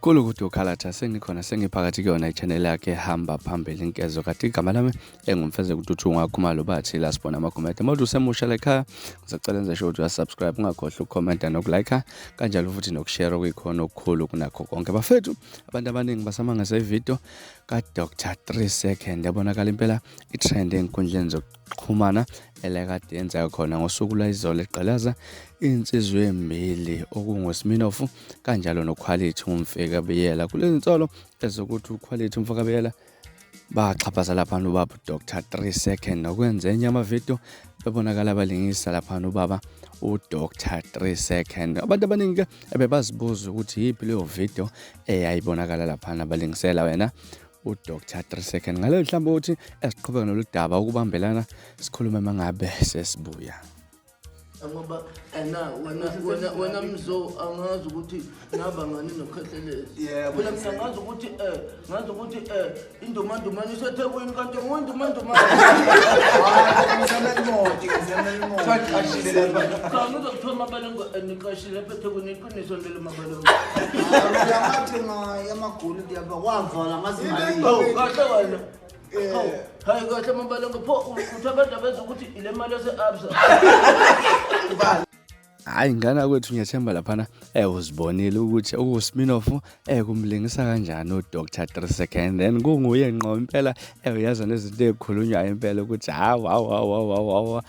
Khulu ukuthi ukhalatha sengikhona sengiphakathi kuyona i-channel yakhe hamba phambili inkezo kati igama lami engumfeze ukuthi ungakhumalo bathi la sibona ama-comment mawuthi usemusha la ekhaya ngizacela nje ukuthi uyasubscribe ungakhohlwa ukukhomenta nokulike kanjalo futhi nokushare okuyikhona okukhulu kunakho konke bafethu abantu abaningi basamangase ivideo ka Dr 3 second yabonakala impela i-trend enkundleni zokuxhumana elekade yenza khona ngosuku lwayizolo eGqilaza insizwe embili okungosminofu kanjalo noquality umfika beyela kulezi insolo ezokuthi uquality umfika beyela baxhaphaza lapha ubaba Dr 3 second okwenza enye ama-video bebonakala abalingisa lapha ubaba uDr 3 second abantu abaningi bebazibuza ukuthi yipi leyo video eyayibonakala lapha abalingisela wena uDr 3 second ngale mhlawumbe ukuthi esiqhubeka noludaba ukubambelana sikhulume mangabe sesibuya ngoba wena mzo angazi ukuthi naba ngani nokhehlelela mina ngisangazi ukuthi ngazi ukuthi indomandumani isethekwini kanti ngondumandumani kanti uzokuthola amabalongo niqashile lapha ethekwini iqiniso lelo mabalongo yamagulu ndiyaba wavala ngazimali kahle wena hayi kahle mabalongo pho uthi abantu abenza ukuthi ile mali yase-absa hayi ngana kwethu ngiyathemba laphana uzibonile ukuthi uSminoff kumlingisa kanjani uDr 3 second then kunguye ngqo impela uyaza nezinto ezikhulunywayo impela ukuthi hawa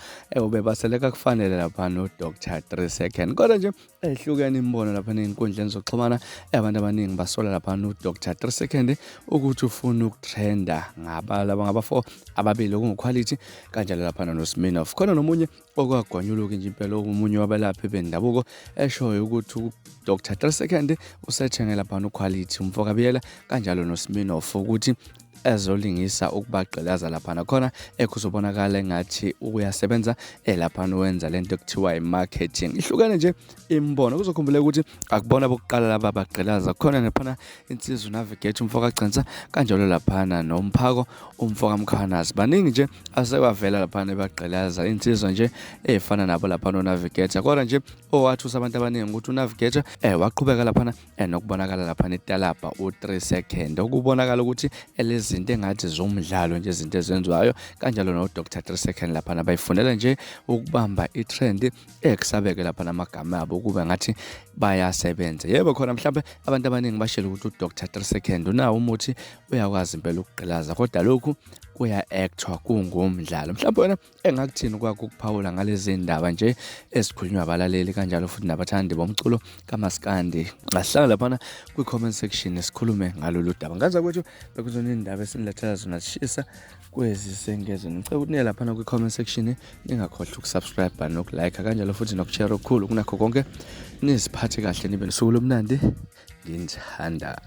bebaseleka kufanele laphana uDr 3 second kodwa nje ehlukene imbono lapha ezinkundleni zokuxhumana abantu abaningi basola lapha uDr 3 second ukuthi ufuna ukutrenda ngabalaba ngaba4 ababili okunguquality kanjalo lapha noSminoff khona nomunye okwagonyuluka nje impela omunye wabalaphi bendabuko eshoyo ukuthi uDr 3 second usethengela lapha uquality umfoka biyela kanjalo noSminoff ukuthi ezolingisa ukubagqilaza lapha khona ekuzobonakala engathi uyasebenza lapha wenza lento ekuthiwa i-marketing ihlukene nje imbono kuzokhumbula ukuthi akubona bokuqala laba bagqilaza khona nephana insizwe navigate umfoka gcinza kanjalo lapha nomphako umfoka mkhanazi baningi nje asekwavela lapha bagqilaza insizwe nje efana nabo lapha navigate kodwa nje owathi usabantu abaningi ukuthi unavigate waqhubeka lapha nokubonakala lapha etalapa u3 second okubonakala ukuthi izinto engathi zomdlalo nje izinto ezenziwayo kanjalo noDr 3 second lapha abayifundela nje ukubamba itrend ekusabeke lapha namagama abo ukuba ngathi bayasebenza yebo khona mhlawumbe abantu abaningi bashela ukuthi uDr 3 second unawo umuthi uyakwazi impela ukugqilaza kodwa lokhu kuya ector kungumdlalo mhlawumbe wena engakuthini kwakho ukuphawula ngalezi ndaba nje esikhulunywa abalaleli kanjalo futhi nabathandi bomculo kaMaskandi ngahlala lapha kwi-comment section esikhulume ngalolu daba ngaza kwethu bekuzona indaba esinilethela zona sishisa kwezi sengezo ngicela ukuthi niye lapha kwi-comment section ningakhohlwa ukusubscribe nokulike kanjalo futhi nokushare okukhulu kunakho konke niziphathe kahle nibe nosuku lomnandi nginjanda